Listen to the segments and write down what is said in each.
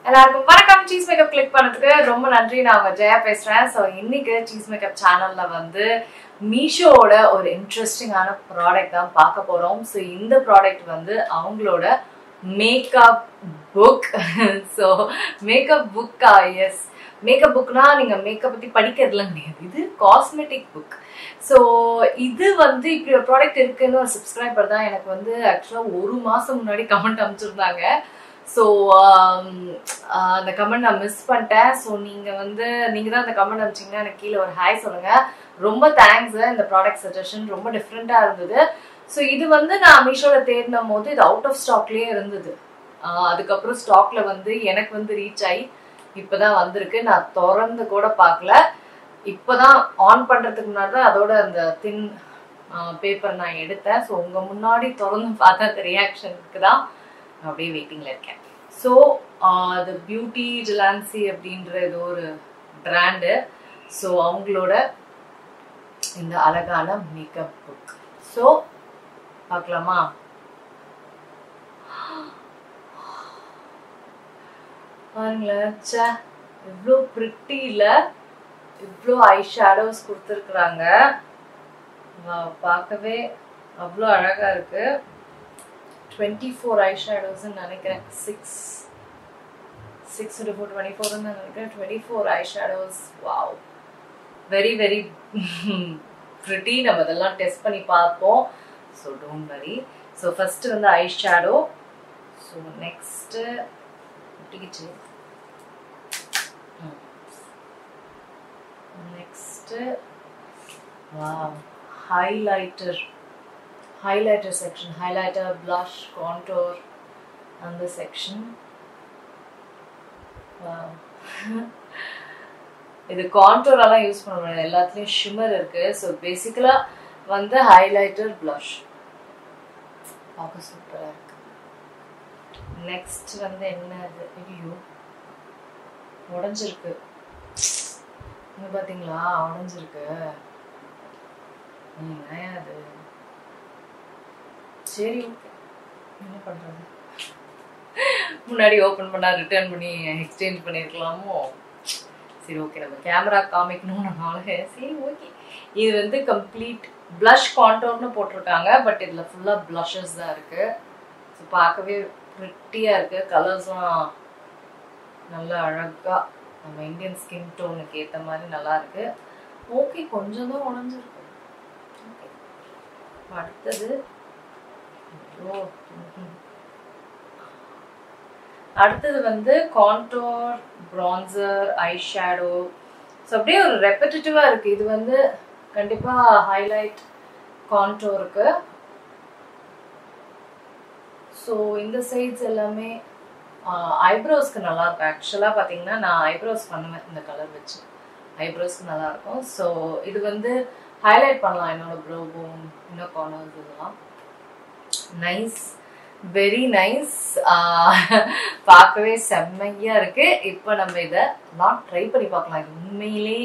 எல்லாருக்கும் வணக்கம். Cheese makeup click பண்ணதுக்கு ரொம்ப நன்றி. நான் உங்க ஜெயா பேசுறேன். ஸோ இன்னைக்கு சீஸ் மேக்கப் சேனல்ல வந்து மீஷோவோட ஒரு இன்ட்ரெஸ்டிங்கான ப்ராடக்ட் தான் பார்க்க போறோம். ஸோ இந்த ப்ராடக்ட் வந்து அவங்களோட மேக்கப் புக். ஸோ மேக்கப் புக்கா? எஸ், மேக்கப் புக்னா நீங்க மேக்கப் பத்தி படிக்கிறதுலாம் கிடையாது, இது காஸ்மெட்டிக் புக். ஸோ இது வந்து இப்படி ஒரு ப்ராடக்ட் இருக்குன்னு ஒரு சப்ஸ்கிரைபர் தான் எனக்கு வந்து ஆக்சுவலாக ஒரு மாசம் முன்னாடி கமெண்ட் அனுப்பிச்சிருந்தாங்க. ஸோ அந்த கமெண்ட் நான் மிஸ் பண்ணிட்டேன். ஸோ நீங்கள் தான் அந்த கமெண்ட் அனுப்பிச்சிங்கன்னா எனக்கு கீழே ஒரு ஹாய் சொல்லுங்கள். ரொம்ப தேங்க்ஸ். இந்த ப்ராடக்ட் சஜஷன் ரொம்ப டிஃப்ரெண்ட்டாக இருந்தது. ஸோ இது வந்து நான் மீஷோவில் தேடினும் போது இது அவுட் ஆஃப் ஸ்டாக்லேயே இருந்தது. அதுக்கப்புறம் ஸ்டாக்ல வந்து எனக்கு வந்து ரீச் ஆகி இப்போதான் வந்திருக்கு. நான் திறந்து கூட பார்க்கல. இப்போதான் ஆன் பண்ணுறதுக்கு முன்னாடி தான் அதோட அந்த தின் பேப்பர் நான் எடுத்தேன். ஸோ உங்கள் முன்னாடி திறந்து பார்த்தா அந்த ரியாக்ஷனுக்கு தான் அப்படியே வெயிட்டிங்ல இருக்கேன். ஸோ அது பியூட்டி ஜெலான்சி அப்படின்ற ஏதோ ஒரு பிராண்டு. ஸோ அவங்களோட இந்த அழகான மேக்கப் புக். ஸோ பார்க்கலாமா? பாருங்களேன், இவ்வளோ பிரிட்டியில இவ்வளோ ஐ ஷேடோஸ் கொடுத்துருக்குறாங்க. பார்க்கவே அவ்வளோ அழகா இருக்கு. 24 ஐ ஷேடோஸ்ன்னு நினைக்கிறேன். 6 into 4 24ன்னு நினைக்கிறேன். 24 eye shadows. Wow, very very pretty. நம்ம இதெல்லாம் டெஸ்ட் பண்ணி பார்ப்போம். So don't worry. So first வந்து eye shadow. So next wow, highlighter section, highlighter, blush, contour and the section. Wow. இது contour எல்லாம் யூஸ் பண்ணுவாங்க, எல்லாத்துலயும் shimmer இருக்கு. ஸோ பேசிக்கலா வந்து highlighter, blush பார்க்க சூப்பரா இருக்கு. நெக்ஸ்ட் வந்து என்னது? ஐயோ, உடைஞ்சிருக்கு. இங்க பாத்தீங்களா, உடைஞ்சிருக்கு. அது சரி, ஓகே, என்ன பண்றது? முன்னாடி ஓபன் பண்ணா ரிட்டர்ன் பண்ணி எக்ஸ்சேஞ்ச் பண்ணிருக்கலாமோ? சரி, ஓகே, நம்ம கேமரா காமிக்கணும்னால சரி, ஓகே. இது வந்து கம்ப்ளீட் பிளஷ் கான்டோர்னு போட்டிருக்காங்க. பட் இதுல ஃபுல்லா பிளஷஸ் தான் இருக்கு. ஸோ பார்க்கவே பிரிட்டியா இருக்கு. கலர்ஸ்லாம் நல்லா அழகா நம்ம இந்தியன் ஸ்கின் டோனுக்கு ஏற்ற மாதிரி நல்லா இருக்கு. ஓகே, கொஞ்சம் தான் உடஞ்சிருக்கு. அடுத்தது வந்து கான்டோர், பிரான்சர், ஐ ஷேடோ. ஸோ அப்படியே ஒரு ரெப்படிட்டிவா இருக்கு. இது வந்து கண்டிப்பா ஹைலைட் கான்டோருக்கு. ஸோ இந்த சைட்ஸ் எல்லாமே ஐப்ரோஸ்க்கு நல்லா இருக்கும். ஆக்சுவலா பாத்தீங்கன்னா நான் ஐப்ரோஸ் பண்ணுவேன் இந்த கலர் வச்சு. ஐப்ரோஸ்க்கு நல்லா இருக்கும். ஸோ இது வந்து ஹைலைட் பண்ணலாம் என்னோட ப்ரோ போன், இன்னும் கார்னர்ஸ் இதெல்லாம். Nice, very nice. பார்க்கவே செம்மையா இருக்கு. இப்போ நம்ம இதை ட்ரை பண்ணி பார்க்கலாம். இது உண்மையிலே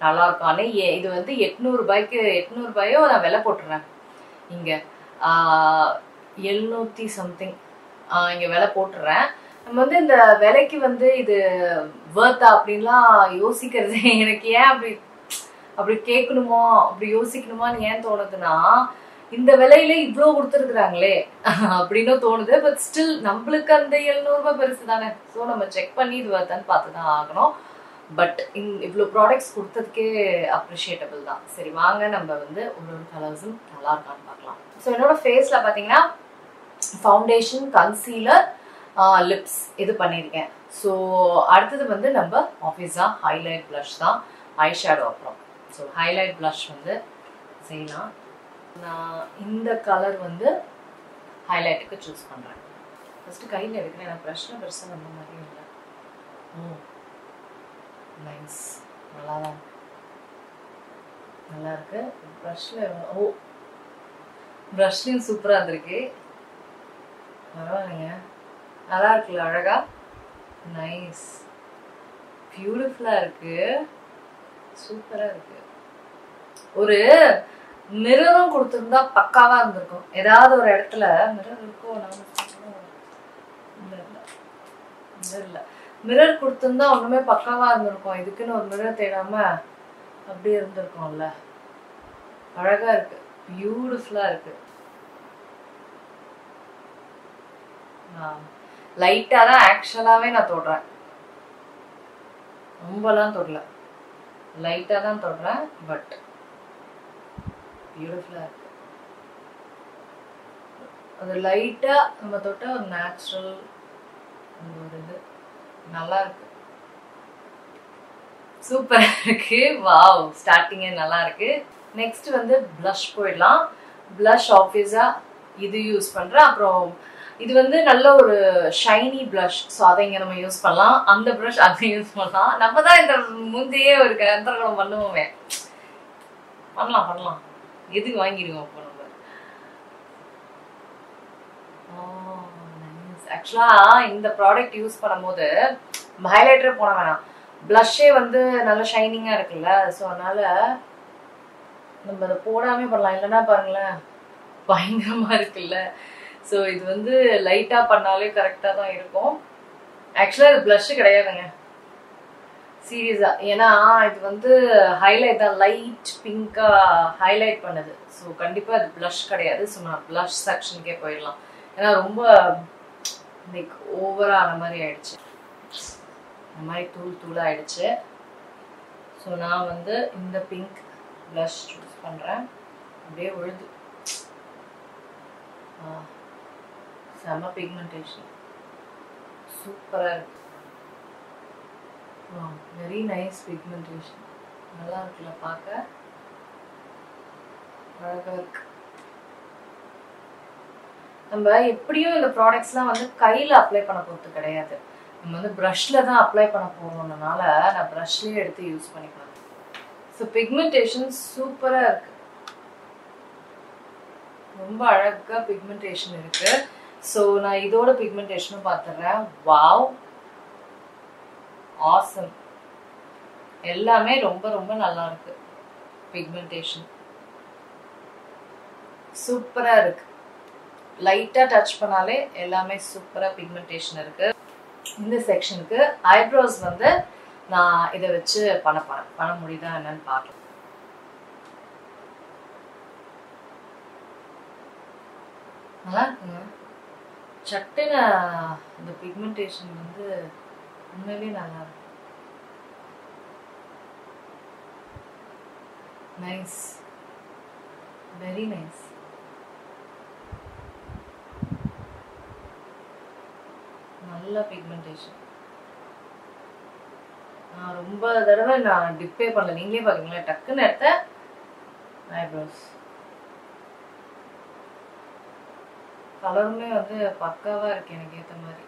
நல்லா இருக்கும். ஆனால் இது வந்து 800 ரூபாயோ நான் விலை போட்டுறேன். இங்க 700 சம்திங் இங்க விலை போட்டுறேன். நம்ம வந்து இந்த விலைக்கு வந்து இது வர்த்தா அப்படின்லாம் யோசிக்கிறது எனக்கு ஏன் அப்படி கேட்கணுமோ, அப்படி யோசிக்கணுமான்னு ஏன் தோணுதுன்னா, இந்த விலையில இவ்வளோ கொடுத்துருக்குறாங்களே அப்படின்னு தோணுது. பட் ஸ்டில் நம்மளுக்கு அந்த 700 ரூபாய் பெருசு தானே. ஸோ நம்ம செக் பண்ணி இது வருதான்னு பார்த்து தான் ஆகணும். பட் இவ்வளோ ப்ராடக்ட்ஸ் கொடுத்ததுக்கே அப்ரிஷியேட்டபிள் தான். சரி, வாங்க நம்ம வந்து ஒரு கலர்ஸும் நல்லா இருக்கான்னு பார்க்கலாம். ஸோ என்னோட ஃபேஸில் பார்த்தீங்கன்னா ஃபவுண்டேஷன், கன்சீலர், லிப்ஸ் இது பண்ணியிருக்கேன். ஸோ அடுத்தது வந்து நம்ம ஆஃபீஸாக ஹைலைட் ப்ளஷ் தான், ஐ ஷேடோ அப்புறம். ஸோ ஹைலைட் ப்ளஷ் வந்து செய்யலாம். நான் இந்த கலர் வந்து ஹைலைட்டுக்கு சூஸ் பண்ணுறேன். ஃபஸ்ட்டு கையில் எடுக்கிறேன். நான் ப்ரஷ்ஷில் பெருசாக அந்த மாதிரி இல்லை. நைஸ், நல்லா இருக்கு. ப்ரஷ்ஷில் ப்ரஷ்லையும் சூப்பராக இருந்திருக்கு. பரவாயில்லைங்க, நல்லா இருக்குல்ல, அழகா, நைஸ், பியூட்டிஃபுல்லாக இருக்கு, சூப்பராக இருக்கு. ஒரு மிரரும் கொடுத்துருந்தா பக்காவா இருந்திருக்கும். ஏதாவது ஒரு இடத்துல மிரர் இருக்கும். இல்ல மிரர் கொடுத்துருந்தா ஒண்ணுமே பக்காவா இருந்திருக்கும். இதுக்குன்னு ஒரு மிரர் தேடாம அப்படியே இருந்திருக்கும்ல. அழகா இருக்கு, பியூட்டிஃபுல்லா இருக்கு. லைட்டா தான் ஆக்சுவலாவே நான் தொடுறேன், ரொம்பலாம் தொடல, லைட்டா தான் தொடுறேன். பட் பியூட்டிஃபுல்லா இருக்கு. அது லைட்டா நம்ம தொட்ட ஒரு நேச்சுரல் ஒரு இது நல்லா இருக்கு, சூப்பரா இருக்கு. வாவ், ஸ்டார்டிங்கே நல்லா இருக்கு. நெக்ஸ்ட் வந்து blush போயிடலாம். blush ஆப்வியஸா இது யூஸ் பண்றேன். அப்புறம் இது வந்து நல்ல ஒரு ஷைனி blush, ஸோ அதை இங்க நம்ம யூஸ் பண்ணலாம். அந்த ப்ரஷ் அதை யூஸ் பண்ணலாம். நம்ம தான் இந்த முந்தையே ஒரு கந்தரகலம் பண்ணுவோமே, பண்ணலாம் பண்ணலாம். எதுக்கு வாங்கிடுவோம் அப்போ நம்ம. ஆக்சுவலா இந்த ப்ராடக்ட் யூஸ் பண்ணும்போது ஹைலைட்டர் போட வேணாம், பிளஷ்ஷே வந்து நல்ல ஷைனிங்கா இருக்குல்ல, ஸோ அதனால நம்ம அதை போடாமே பண்ணலாம். இல்லைன்னா பாருங்களேன் பயங்கரமா இருக்குல்ல. ஸோ இது வந்து லைட்டா பண்ணாலே கரெக்டா தான் இருக்கும். ஆக்சுவலா இது பிளஷ் கிடையாதுங்க, சீரியஸா. ஏன்னா இது வந்து ஹைலைட் தான், லைட் பிங்கா ஹைலைட் பண்ணுது. ஸோ கண்டிப்பா இது பிளஷ் கிடையாது. ஸோ நான் பிளஷ் செக்ஷனுக்கே போயிடலாம். ஏன்னா ரொம்ப லைக் ஓவரா ஆன மாதிரி ஆயிடுச்சு, இந்த மாதிரி தூள் தூளா ஆயிடுச்சு. ஸோ நான் வந்து இந்த பிங்க் பிளஷ் சூஸ் பண்றேன். அப்படியே உழுது, செம பிக்மெண்டேஷன், சூப்பரா இருக்கு. வெரி நைஸ் பிக்மெண்டேஷன், நல்லா இருக்குல்ல பார்க்க, அழகா இருக்கு. நம்ம எப்படியும் இந்த ப்ராடக்ட்ஸ்லாம் வந்து கையில அப்ளை பண்ண போறது கிடையாது, நம்ம வந்து ப்ரஷ்ல தான் அப்ளை பண்ண போறோம்னால நான் ப்ரஷ்லயே எடுத்து யூஸ் பண்ணிக்கலாம். ஸோ பிக்மெண்டேஷன் சூப்பரா இருக்கு, ரொம்ப அழகா பிக்மெண்டேஷன் இருக்கு. ஸோ நான் இதோட பிக்மெண்டேஷனும் பார்த்துடுறேன். வாவ், ஆசம், எல்லாமே ரொம்ப ரொம்ப நல்லா இருக்கு. பிக்மெண்டேஷன் சூப்பரா இருக்கு, லைட்டா டச் பண்ணாலே எல்லாமே சூப்பரா பிக்மெண்டேஷன் இருக்கு. இந்த செக்ஷனுக்கு ஐப்ரோஸ் வந்து நான் இதை வச்சு பண்ண முடியுதா என்னன்னு பார்க்கலாம். நல்லா இருக்குங்க, சட்டுன்னு இந்த பிக்மெண்டேஷன் வந்து உண்மையிலே நல்லா இருக்கு. Nice, very nice. நல்ல பிக்மெண்டேஷன். நான் ரொம்ப தடவை நான் டிப்பே பண்ணல, நீங்களே பாருங்களேன், டக்குன்னு எடுத்த ஐப்ரோஸ். கலருமே வந்து பக்காவா இருக்கு எனக்கு ஏத்த மாதிரி.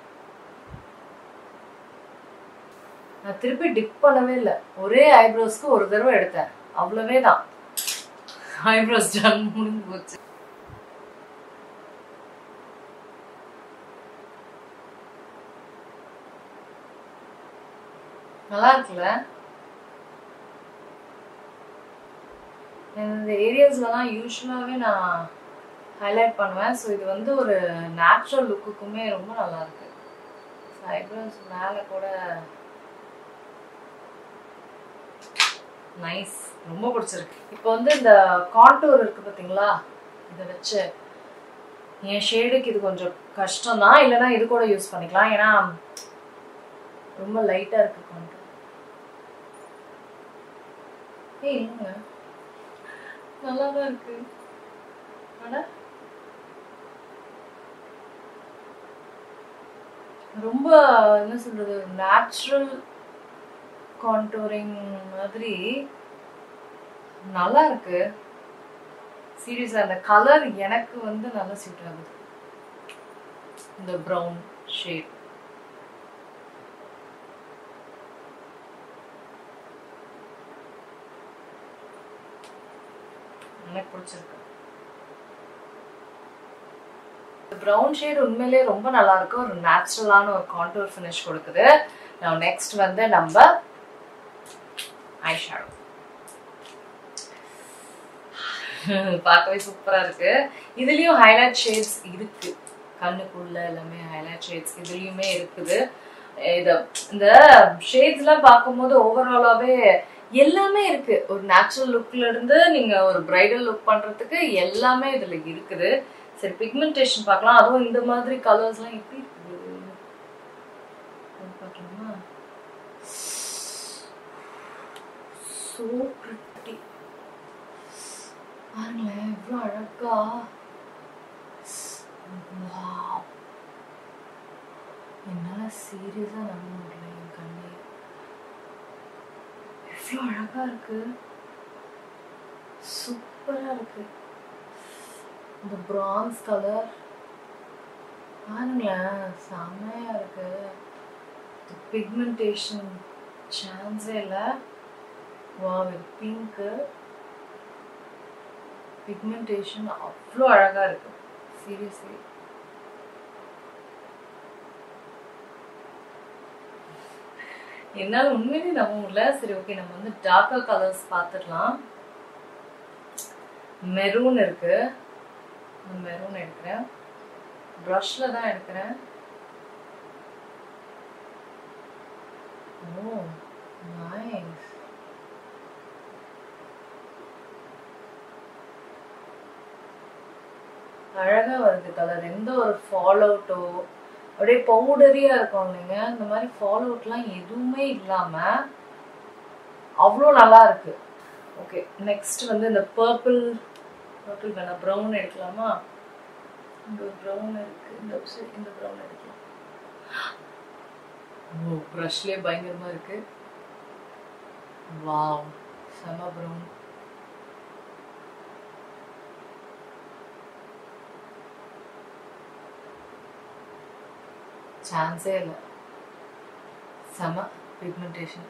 நான் திருப்பி டிப் பண்ணவே இல்லை, ஒரே ஐப்ரோஸ்க்கு ஒரு தடவை எடுத்தேன், அவ்வளவே தான். ஐப்ரோஸ் டன் முடிஞ்சு போச்சு. நல்லா இருக்குல்ல. இந்த ஏரியாஸ்லாம் யூஸ்வலாகவே நான் ஹைலைட் பண்ணுவேன். ஸோ இது வந்து ஒரு நேச்சுரல் லுக்குக்குமே ரொம்ப நல்லா இருக்கு. ஐப்ரோஸ் மேலே கூட நைஸ், ரொம்ப பிடிச்சிருக்கு. இப்போ வந்து இந்த கான்டூர் இருக்கு பார்த்தீங்களா, இதை வச்சு என் ஷேடுக்கு இது கொஞ்சம் கஷ்டம் தான், இல்லைன்னா இது கூட யூஸ் பண்ணிக்கலாம். ஏன்னா ரொம்ப லைட்டாக இருக்கு கான்டூர். இல்லைங்க, நல்லா தான் இருக்கு. ரொம்ப என்ன சொல்றது, நேச்சுரல் கான்டூரிங் மாதிரி நல்லா இருக்கு. சீரியஸா அந்த கலர் எனக்கு வந்து நல்லா சூட் ஆகுது, இந்த ப்ரௌன் ஷேட். எனக்கு பிடிச்சிருக்கு. ப்ரௌன் ஷேட் உண்மையிலே ரொம்ப நல்லா இருக்கு, ஒரு நேச்சுரலான ஒரு கான்டூர் ஃபினிஷ் கொடுக்குது. நான் நெக்ஸ்ட் வந்து நம்ம ஐ ஷேடோ. பார்க்கவே சூப்பரா இருக்கு. இதுலயும் ஹைலைட் ஷேட்ஸ் இருக்கு, கண்ணுக்குள்ள எல்லாமே ஹைலைட் ஷேட்ஸ் இதுலயுமே இருக்குது. இந்த ஷேட்ஸ்லாம் பார்க்கும்போது ஓவராலாவே எல்லாமே இருக்கு. ஒரு நேச்சுரல் லுக்ல இருந்து நீங்க ஒரு பிரைடல் லுக் பண்றதுக்கு எல்லாமே இதுல இருக்குது. சரி பிக்மெண்டேஷன் பார்க்கலாம். அதுவும் இந்த மாதிரி கலர்ஸ்லாம் எப்படி இருக்குது பார்க்கலாமா? சோ பிரிட்டி பாருங்களேன், எவ்வளோ அழகா. வாவ், என்னால சீரியஸா நம்ப முடியல. என் கண்ணே எவ்வளோ அழகா இருக்கு, சூப்பரா இருக்கு. இந்த பிரான்ஸ் கலர் பாருங்களேன், செம்மையா இருக்கு. பிக்மெண்டேஷன் சான்ஸே இல்லை. வாவ், பிங்க்கு பிக்மெண்டேஷன் அவ்வளோ அழகா இருக்கு. சீரியஸ்லி என்னால உண்மையிலே நம்ப முடியல. சரி ஓகே, நம்ம வந்து டார்க்கர் கலர்ஸ் பார்த்துடலாம். மெரூன் இருக்கு, மெரூன் எடுக்கிறேன். ப்ரஷ்ல தான் எடுக்கிறேன். ஓ நைஸ். அழகா வருது கலர். எந்த ஒரு ஃபால் அவுட்டோ அப்படியே பவுடரியா இருக்கும் இல்லைங்க, இந்த மாதிரி ஃபால் அவுட்லாம் எதுவுமே இல்லாம அவ்வளோ நல்லா இருக்கு. ஓகே, நெக்ஸ்ட் வந்து இந்த பர்பிள் வேணாம், ப்ரௌன் எடுக்கலாமா? இந்த ப்ரௌன் இருக்கு, இந்த ப்ரௌன் எடுக்கலாம். ஓ, ப்ரஷ்லேயே பயங்கரமா இருக்கு. வாவ், செம ப்ரௌன். சான்ஸே இல்லை, செம பிக்மெண்டேஷன்.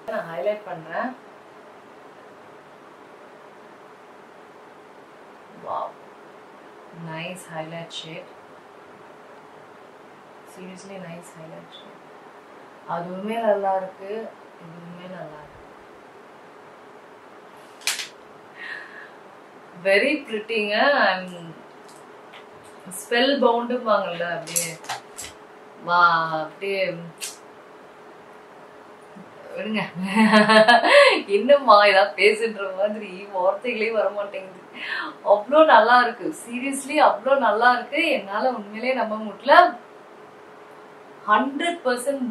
நான் ஹைலைட் பண்றேன். Wow, nice highlight shade. Seriously nice highlight shade. அதுவுமே நல்லா இருக்கு, இதுவுமே நல்லா இருக்கு. வெரி பிரிட்டிங்க. ஸ்பெல் பவுண்டுவாங்கல்ல, அப்படியே வா, அப்படியே விடுங்க. என்னம்மா ஏதாவது பேசுன்ற மாதிரி வார்த்தைகளே வரமாட்டேங்குது. அவ்வளோ நல்லா இருக்கு, சீரியஸ்லி அவ்வளோ நல்லா இருக்கு. என்னால உண்மையிலே நம்ப முடியல. 100%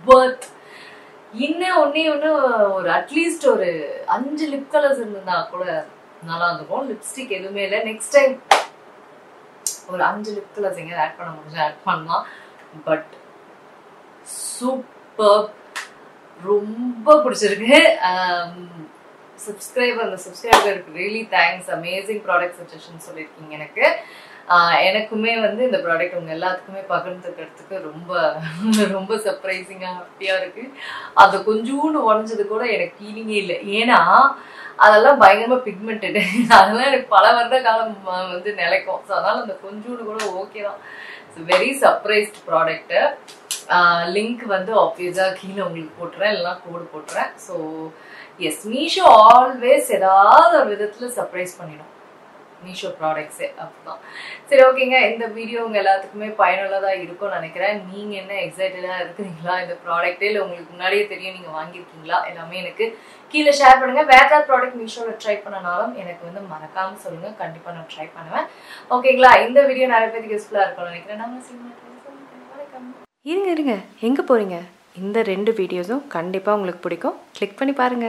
பர்த். இன்னும் ஒன்னே ஒன்று, ஒரு அட்லீஸ்ட் ஒரு 5 லிப் கலர்ஸ் இருந்தா கூட நல்லா இருக்கும். லிப்ஸ்டிக் எதுவுமே இல்லை. நெக்ஸ்ட் டைம் ஒரு 5 லிப் கலர்ஸ் எங்க ஆட் பண்ண முடிஞ்சா ஆட் பண்ணலாம். பட் சூப்பர், ரொம்ப பிடிச்சிருக்கு. சப்ஸ்கிரைபருக்கு really thanks. Amazing product suggestion சொல்லியிருக்கீங்க எனக்கு. எனக்குமே வந்து இந்த ப்ராடக்ட் உங்க எல்லாத்துக்குமே பகிர்ந்துக்கிறதுக்கு ரொம்ப ரொம்ப சர்ப்ரைசிங்கா ஹாப்பியா இருக்கு. அது கொஞ்சோண்டு உடஞ்சது கூட எனக்கு ஃபீலிங்கே இல்லை. ஏன்னா அதெல்லாம் பயங்கரமா பிக்மெண்டட். அதெல்லாம் எனக்கு பல வருட காலம் வந்து நிலைக்கும். ஸோ அதனால அந்த கொஞ்சோண்டு கூட ஓகே தான். Very surprised product. லிங்க் வந்து ஆப்வியஸா கீழே உங்களுக்கு போட்டுறேன், இல்லைன்னா கோடு போட்டுறேன். ஸோ எஸ், மீஷோ ஆல்வேஸ் ஏதாவது ஒரு விதத்துல சர்ப்ரைஸ் பண்ணிடும், மீஷோ ப்ராடக்ட்ஸே. அப்படிதான். சரி ஓகேங்க, இந்த வீடியோ உங்க எல்லாத்துக்குமே பயனுள்ளதா இருக்கும்னு நினைக்கிறேன். நீங்க என்ன எக்ஸைட்டடா இருக்கிறீங்களா இந்த ப்ராடக்டே, இல்லை உங்களுக்கு முன்னாடியே தெரியும் நீங்க வாங்கியிருக்கீங்களா? எல்லாமே எனக்கு கீழே ஷேர் பண்ணுங்க. வேற ஏதாவது ப்ராடக்ட் மீஷோவில் ட்ரை பண்ணனாலும் எனக்கு வந்து மறக்காம சொல்லுங்க, கண்டிப்பா நான் ட்ரை பண்ணுவேன். ஓகேங்களா? இந்த வீடியோ நிறைய பேருக்கு யூஸ்ஃபுல்லா இருக்கும்னு நினைக்கிறேன். இருங்க எங்க போறீங்க? இந்த 2 வீடியோஸும் கண்டிப்பா உங்களுக்கு பிடிக்கும். கிளிக் பண்ணி பாருங்க.